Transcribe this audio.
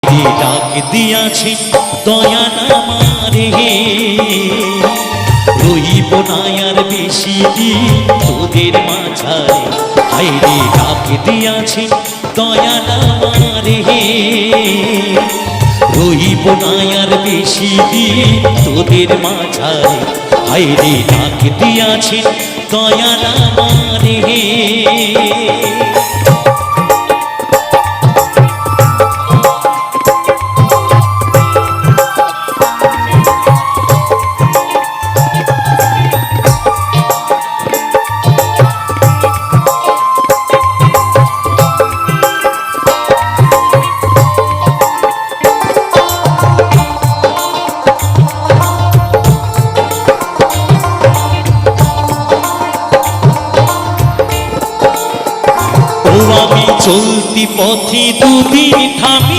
ডাক দিয়াছে দয়াল আমারে, রইব না আর বেশি দিন তোদের মাঝারে। হায়রে ডাক দিয়াছে দয়াল আমারে, রইব না আর বেশি দিন তোদের মাঝারে। হায়রে ডাক দিয়াছে দয়াল আমারে। আমি চলতি পথে দুদিন থামি,